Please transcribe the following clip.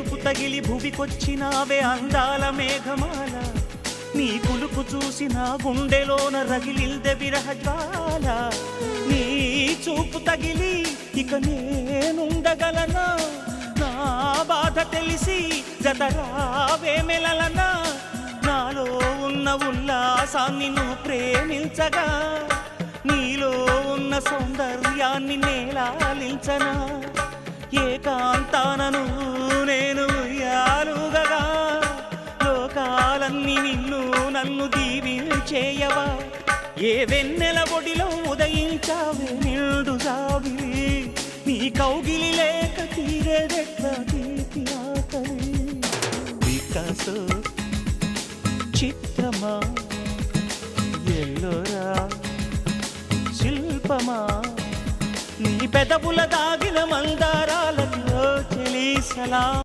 మెరుపు తగిలి భువికొచ్చినావే అందాల మేఘమాల నీ కులుకు చూసి నా గుండెలోన రగిలిల్దె విరహజ్వాల నీ చూపు తగిలి ఇక నేనుండగలనా నా బాధ తెలిసి జతరావే మెలలనా నాలో ఉన్న ఉల్లాసాన్ని నువ్వు ప్రేమించగా నీలో ఉన్న సౌందర్యాన్ని నేలాలించనా ఏకాంతానను నేను ఉయ్యాలుగగా లోకాలన్నీ నిన్ను నన్ను దీవించేయవా ఏ వెన్నెల ఒడిలో ఉదయించావే నిండు జాబిలి నీ కౌగిలి లేక తీరేదెట్లా తీపి ఆకలి వికాసో చిత్రమా ఎల్లోరా శిల్పమా నీ పెదవుల దాగిన మందారాలలో చెలి సలా